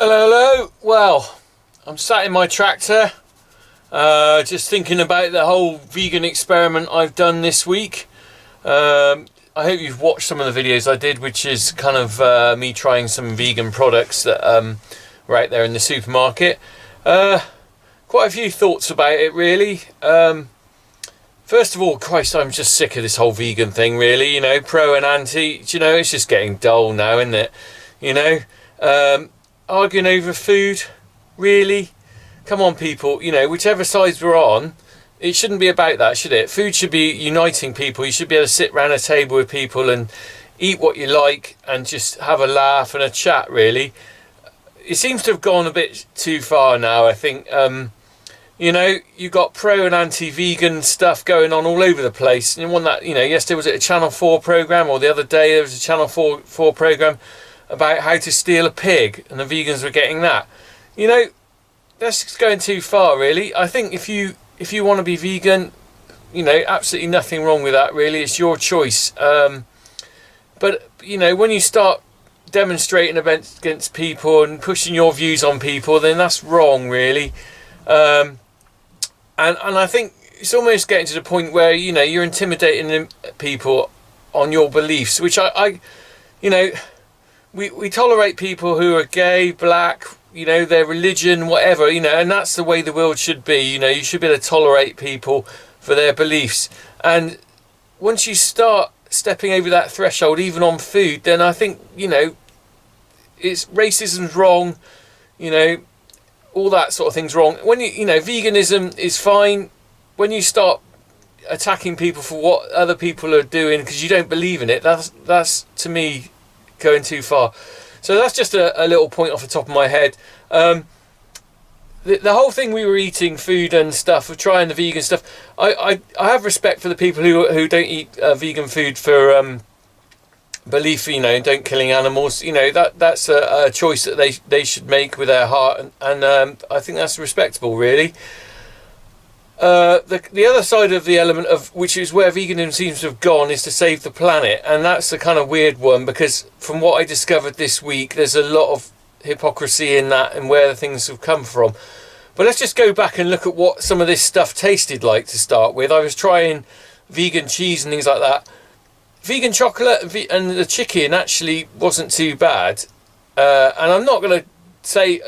Hello, hello. Well, I'm sat in my tractor, just thinking about the whole vegan experiment I've done this week. I hope you've watched some of the videos I did, which is kind of me trying some vegan products that were out there in the supermarket. Quite a few thoughts about it, really. First of all, Christ, I'm just sick of this whole vegan thing, really. You know, pro and anti. Do you know, it's just getting dull now, isn't it? You know, arguing over food, really? Come on, people. You know, whichever sides we're on, it shouldn't be about that, should it? Food should be uniting people. You should be able to sit around a table with people and eat what you like and just have a laugh and a chat, really. It seems to have gone a bit too far now, I think. You know, you got pro and anti-vegan stuff going on all over the place. And one that, you know, yesterday was it a Channel 4 programme, or the other day there was a Channel 4 programme about how to steal a pig, and the vegans were getting that. You know, that's just going too far, really. I think if you want to be vegan, you know, absolutely nothing wrong with that, really. It's your choice. But, you know, when you start demonstrating against people and pushing your views on people, then that's wrong, really. And I think it's almost getting to the point where, you know, you're intimidating people on your beliefs, which I you know, we tolerate people who are gay, black, you know, their religion, whatever, you know, and that's the way the world should be. You know, you should be able to tolerate people for their beliefs. And once you start stepping over that threshold, even on food, then I think, you know, racism's wrong, you know, all that sort of thing's wrong. When you know, veganism is fine. When you start attacking people for what other people are doing because you don't believe in it, that's to me going too far. So that's just a little point off the top of my head. The whole thing, we were eating food and stuff, of trying the vegan stuff. I have respect for the people who don't eat vegan food for belief, you know, don't killing animals. You know, that's a choice that they should make with their heart, and I think that's respectable, really. The other side of the element of which is where veganism seems to have gone is to save the planet, and that's the kind of weird one, because from what I discovered this week, there's a lot of hypocrisy in that and where the things have come from. But let's just go back and look at what some of this stuff tasted like to start with. I was trying vegan cheese and things like that. Vegan chocolate and the chicken actually wasn't too bad, and I'm not going to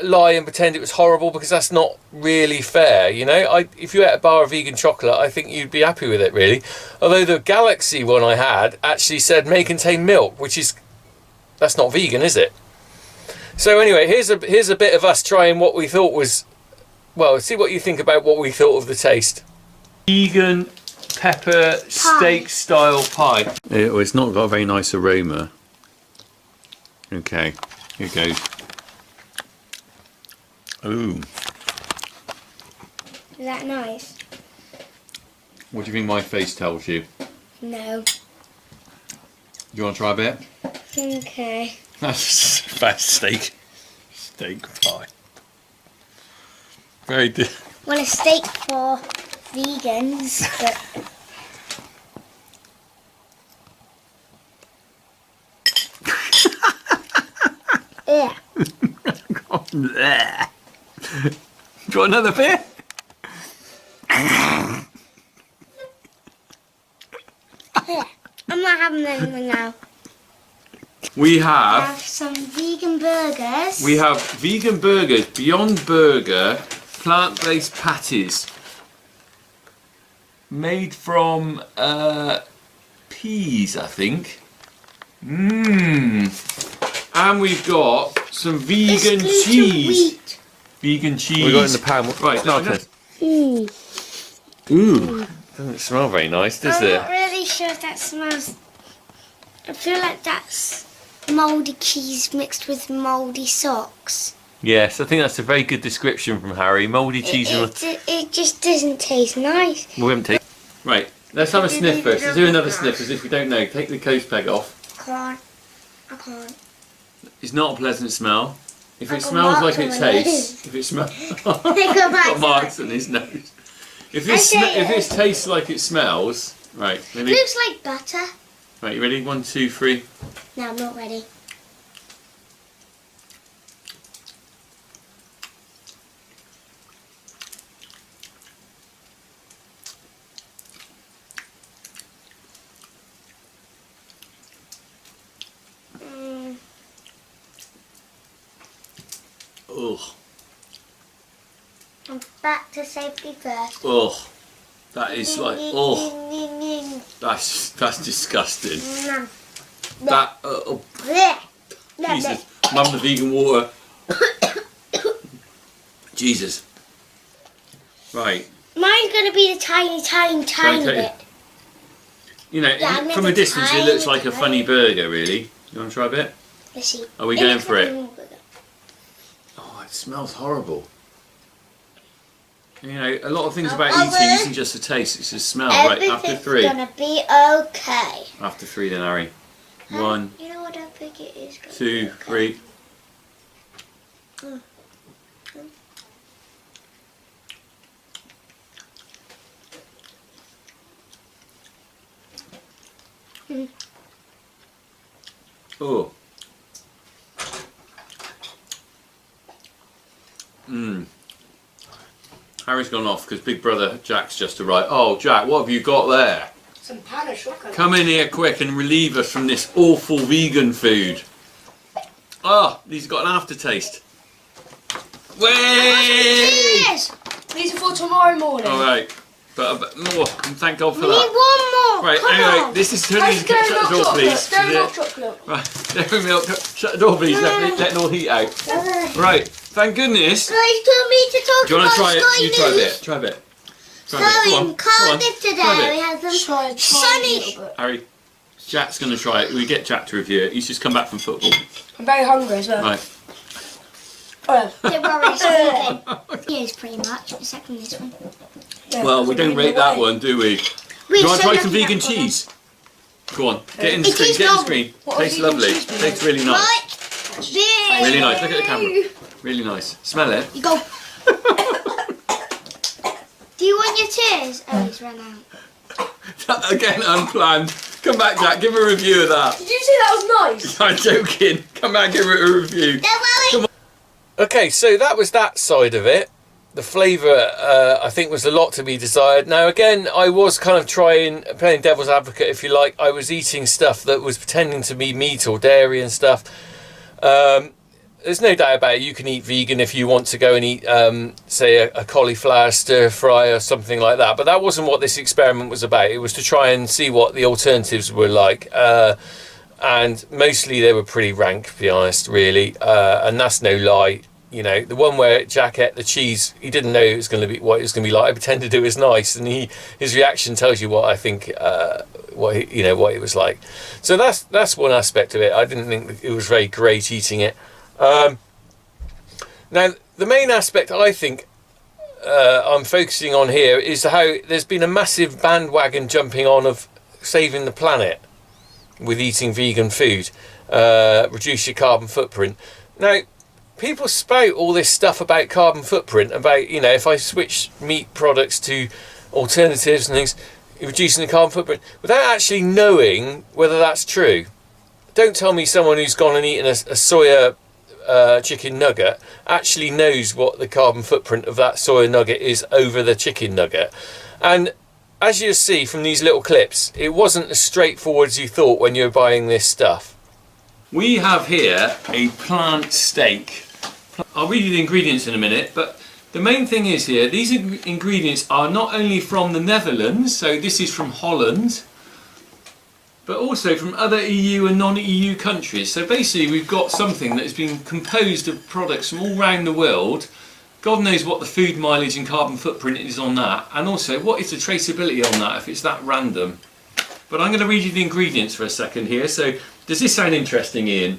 lie and pretend it was horrible, because that's not really fair. You know, if you ate a bar of vegan chocolate, I think you'd be happy with it, really. Although the Galaxy one I had actually said may contain milk, that's not vegan, is it? So anyway, here's a bit of us trying what we thought was, well, see what you think about what we thought of the taste. Vegan pepper steak style pie. It's not got a very nice aroma. Okay, here goes. Ooh. Is that nice? What do you think my face tells you? No. Do you want to try a bit? Okay. That's fast steak pie. Very Well, a steak for vegans, but... Yeah. Do you want another bit? Yeah. I'm not having anything now. We I have have some vegan burgers. We have vegan burgers, Beyond Burger, plant-based patties, made from peas, I think. And we've got some vegan cheese. Wheat. Vegan cheese. We got it in the pan. Right, smell test. Ooh. Doesn't smell very nice, does it? I'm not really sure if that smells... I feel like that's mouldy cheese mixed with mouldy socks. Yes, I think that's a very good description from Harry. Mouldy cheese. It just doesn't taste nice. We haven't tasted. Right, let's have a sniff first. Let's do another sniff as if we don't know. Take the coast peg off. I can't. It's not a pleasant smell. If it smells like it tastes, if it smells, got marks on his nose. If this tastes like it smells, right? Ready? It looks like butter. Right, you ready? 1, 2, 3. No, I'm not ready. Oh, And back to safety first. oh, that is like, oh, that's disgusting. That, oh, Jesus, mum, the vegan water. Jesus. Right. Mine's going to be the tiny Okay. bit. You know, Yeah, from a distance it looks like a funny burger, really. You want to try a bit? Let's see. Are we going for it? Oh, it smells horrible. You know, a lot of things about eating isn't just the taste, it's the smell. Right, after 3. Everything's going to be okay. After 3 then, Harry. 1, You know what I think it is? 2, 3. Oh. Harry's gone off because Big Brother Jack's just arrived. Oh, Jack, what have you got there? Some pan of chocolate. Come in here quick and relieve us from this awful vegan food. Ah, these have got an aftertaste. Way! Yes! These are for tomorrow morning. Alright, but more. Thank God for We need that. one more. Right, Come anyway, on. this is turning into Dairy shut the milk door, chocolate. please. Dairy milk chocolate. Right, dairy milk. Shut the door, please. Letting all heat out. Right, thank goodness. Guys, told me to talk Do you want to about try it? Sky You try a News. bit. Try a bit. Try a So bit. Go on. in Go on. Cardiff Try a today bit. we had some Try a sunny. little bit. Harry, Jack's going to try it. We get Jack to review it. He's just come back from football. I'm very hungry as well. Right. Oh, Don't worry, it's vegan. Here's pretty much, except from this one. yeah. Well, we don't rate that one, do we? Do you want to try some vegan cheese? Go on, get in the It screen. tastes Get in the lovely. screen. What Tastes vegan lovely. cheese do you Tastes really nice. Right? This. Really nice. Look at the camera. Really nice. Smell it. You go. Do you want your tears? Oh, it's run out. Again, unplanned. Come back, Jack. Give a review of that. Did you say that was nice? I'm joking. Come back, give it a review. Don't worry. Okay, so that was that side of it. The flavour, I think, was a lot to be desired. Now, again, I was kind of playing devil's advocate, if you like. I was eating stuff that was pretending to be meat or dairy and stuff. There's no doubt about it. You can eat vegan if you want to go and eat, say, a cauliflower stir fry or something like that. But that wasn't what this experiment was about. It was to try and see what the alternatives were like. And mostly they were pretty rank, to be honest, really. And that's no lie. You know, the one where Jack ate the cheese, he didn't know it was going to be what it was going to be like. I pretended it was nice, and his reaction tells you what I think, what it was like. So that's one aspect of it. I didn't think it was very great eating it. Now, the main aspect I think I'm focusing on here is how there's been a massive bandwagon jumping on of saving the planet with eating vegan food, reduce your carbon footprint. Now, people spout all this stuff about carbon footprint, about, you know, if I switch meat products to alternatives and things, reducing the carbon footprint, without actually knowing whether that's true. Don't tell me someone who's gone and eaten a soya chicken nugget actually knows what the carbon footprint of that soya nugget is over the chicken nugget. And as you see from these little clips, it wasn't as straightforward as you thought when you were buying this stuff. We have here a plant steak. I'll read you the ingredients in a minute, but the main thing is here, these ingredients are not only from the Netherlands, so this is from Holland, but also from other EU and non-EU countries. So basically we've got something that has been composed of products from all around the world. God knows what the food mileage and carbon footprint is on that, and also what is the traceability on that if it's that random. But I'm going to read you the ingredients for a second here. So does this sound interesting, Ian?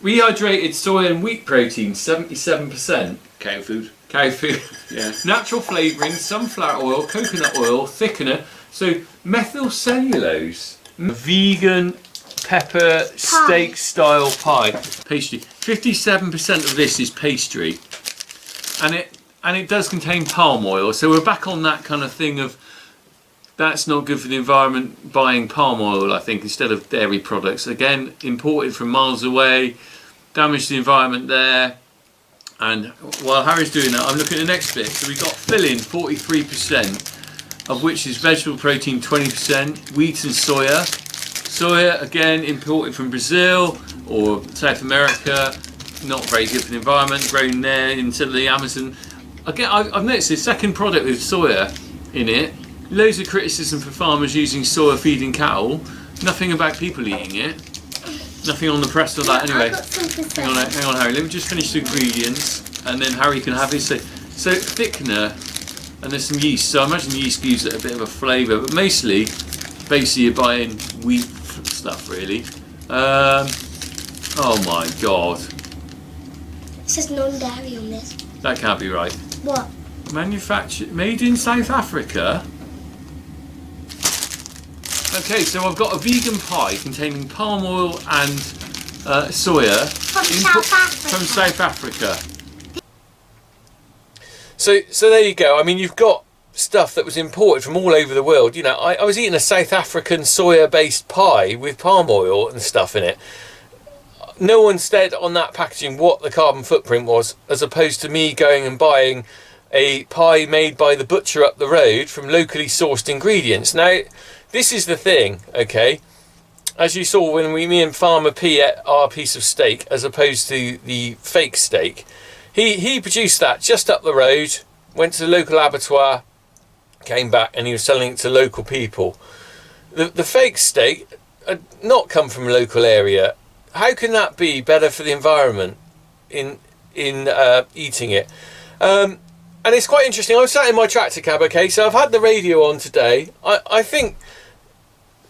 Rehydrated soy and wheat protein, 77%. Cow food. Cow food. Yeah. Natural flavouring, sunflower oil, coconut oil, thickener. So methyl cellulose. Vegan pepper steak style pie. Pastry. 57% of this is pastry. And it does contain palm oil. So we're back on that kind of thing of that's not good for the environment, buying palm oil, I think, instead of dairy products. Again, imported from miles away, damage the environment there. And while Harry's doing that, I'm looking at the next bit. So we've got filling, 43%, of which is vegetable protein, 20%, wheat and soya. Soya, again, imported from Brazil or South America, not very good for the environment, grown there into the Amazon. Again, I've noticed the second product with soya in it, loads of criticism for farmers using soya feeding cattle, nothing about people eating it, nothing on the press or that. Anyway, I've got something to say. hang on Harry, let me just finish the ingredients and then Harry can have his say. So thickener, and there's some yeast, so I imagine yeast gives it a bit of a flavour, but mostly, basically you're buying wheat stuff really. Oh my god. It says non-dairy on this. That can't be right. What? Manufactured, made in South Africa. Okay, so I've got a vegan pie containing palm oil and soya From South Africa. from South Africa. So there you go. I mean, you've got stuff that was imported from all over the world. You know, I was eating a South African soya-based pie with palm oil and stuff in it. No one said on that packaging what the carbon footprint was, as opposed to me going and buying a pie made by the butcher up the road from locally sourced ingredients. Now, this is the thing, okay? As you saw when me and Farmer P ate our piece of steak, as opposed to the fake steak, he produced that just up the road, went to the local abattoir, came back, and he was selling it to local people. The fake steak had not come from a local area. How can that be better for the environment in eating it? And it's quite interesting. I was sat in my tractor cab, okay, so I've had the radio on today. I think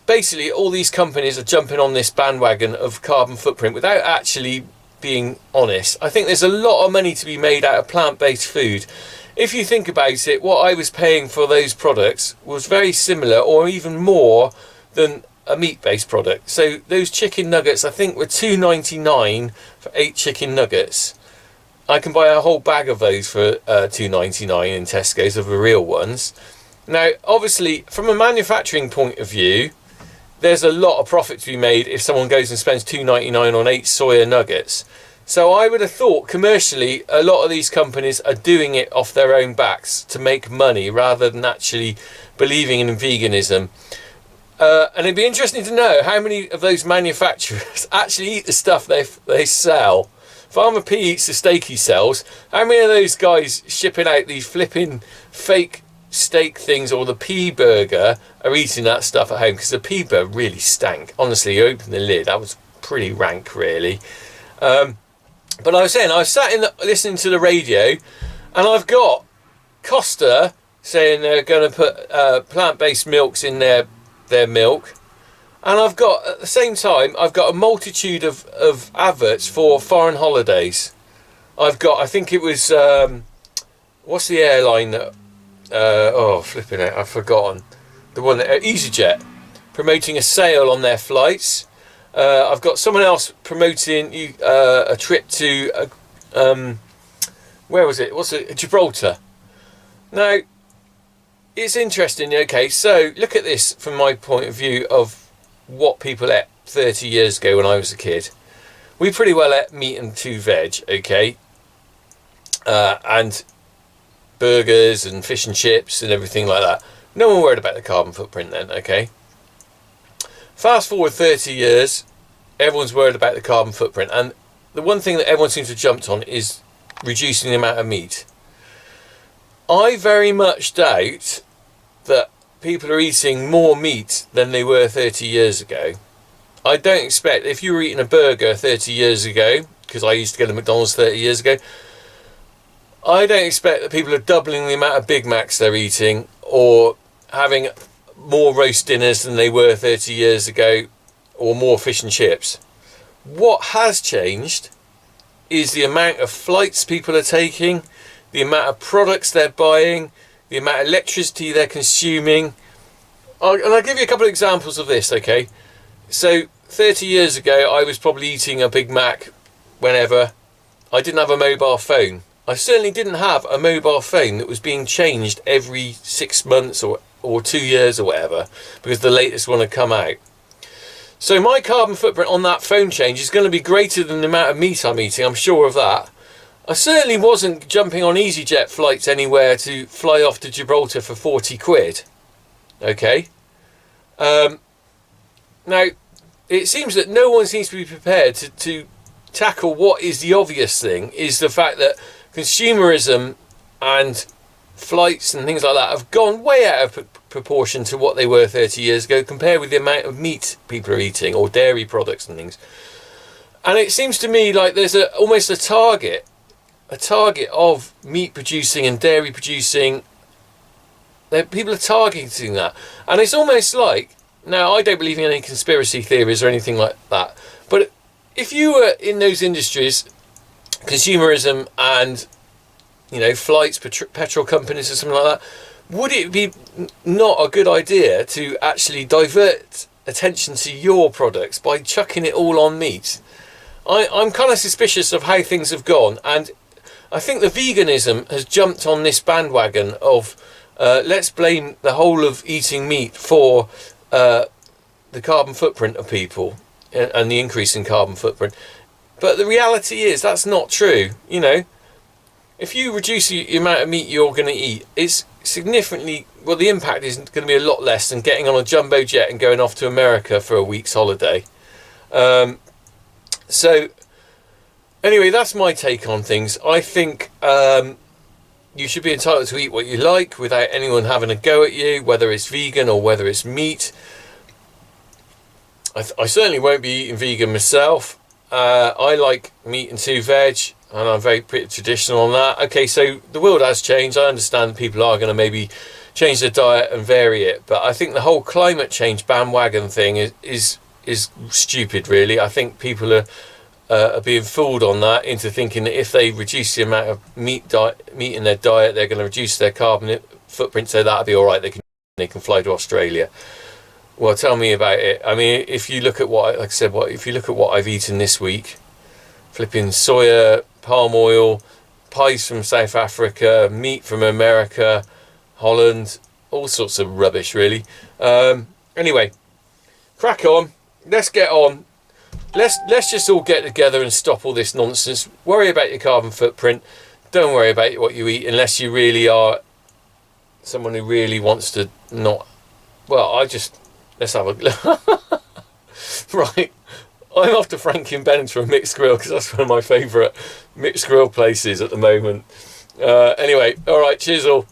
basically all these companies are jumping on this bandwagon of carbon footprint without actually being honest. I think there's a lot of money to be made out of plant-based food. If you think about it, what I was paying for those products was very similar or even more than a meat-based product. So those chicken nuggets, I think, were $2.99 for 8 chicken nuggets. I can buy a whole bag of those for $2.99 in Tesco's, of the real ones. Now, obviously, from a manufacturing point of view, there's a lot of profit to be made if someone goes and spends $2.99 on 8 soya nuggets. So I would have thought commercially a lot of these companies are doing it off their own backs to make money rather than actually believing in veganism. And it'd be interesting to know how many of those manufacturers actually eat the stuff they sell. Farmer P eats the steak he sells. How many of those guys shipping out these flipping fake steak things or the P burger are eating that stuff at home? Because the P burger really stank. Honestly, you open the lid, that was pretty rank really. But I was saying, I was sat listening to the radio, and I've got Costa saying they're going to put plant-based milks in their milk, and I've got, at the same time, I've got a multitude of adverts for foreign holidays. I've got, I think it was, what's the airline that, flipping it, I've forgotten. The one that, EasyJet, promoting a sale on their flights. I've got someone else promoting a trip to, where was it? Gibraltar. Now, it's interesting, okay, so look at this from my point of view of what people ate 30 years ago when I was a kid. We pretty well ate meat and 2 veg, okay, and burgers and fish and chips and everything like that. No one worried about the carbon footprint then, okay. Fast forward 30 years, everyone's worried about the carbon footprint, and the one thing that everyone seems to have jumped on is reducing the amount of meat. I very much doubt that people are eating more meat than they were 30 years ago. I don't expect, if you were eating a burger 30 years ago, because I used to go to McDonald's 30 years ago, I don't expect that people are doubling the amount of Big Macs they're eating or having more roast dinners than they were 30 years ago or more fish and chips. What has changed is the amount of flights people are taking, the amount of products they're buying, the amount of electricity they're consuming. And I'll give you a couple of examples of this, okay? So 30 years ago, I was probably eating a Big Mac whenever. I didn't have a mobile phone. I certainly didn't have a mobile phone that was being changed every 6 months or 2 years or whatever, because the latest one had come out. So my carbon footprint on that phone change is going to be greater than the amount of meat I'm eating, I'm sure of that. I certainly wasn't jumping on EasyJet flights anywhere to fly off to Gibraltar for 40 quid. Okay. Now, it seems that no one seems to be prepared to tackle what is the obvious thing, is the fact that consumerism and flights and things like that have gone way out of proportion to what they were 30 years ago, compared with the amount of meat people are eating, or dairy products and things. And it seems to me like there's almost a target of meat producing and dairy producing. People are targeting that, and it's almost like, now I don't believe in any conspiracy theories or anything like that, but if you were in those industries, consumerism and, you know, flights, petrol companies or something like that, would it be not a good idea to actually divert attention to your products by chucking it all on meat? I'm kind of suspicious of how things have gone, and I think the veganism has jumped on this bandwagon of let's blame the whole of eating meat for the carbon footprint of people and the increase in carbon footprint. But the reality is that's not true. You know, if you reduce the amount of meat you're going to eat, it's significantly, well, the impact is going to be a lot less than getting on a jumbo jet and going off to America for a week's holiday. So anyway, that's my take on things. I think you should be entitled to eat what you like without anyone having a go at you, whether it's vegan or whether it's meat. I certainly won't be eating vegan myself. I like meat and 2 veg, and I'm very pretty traditional on that. Okay, so the world has changed. I understand that people are going to maybe change their diet and vary it, but I think the whole climate change bandwagon thing is stupid, really. I think people are being fooled on that into thinking that if they reduce the amount of meat in their diet, they're going to reduce their carbon footprint, so that'll be all right. They can fly to Australia. Well, tell me about it. I mean, if you look at if you look at what I've eaten this week, flipping soya, palm oil, pies from South Africa, meat from America, Holland, all sorts of rubbish, really. Anyway, crack on. Let's get on. Let's just all get together and stop all this nonsense. Worry about your carbon footprint. Don't worry about what you eat unless you really are someone who really wants to not. Well, let's have a right. I'm off to Franklin Ben's for a mixed grill because that's one of my favourite mixed grill places at the moment. Anyway, all right. Cheers all.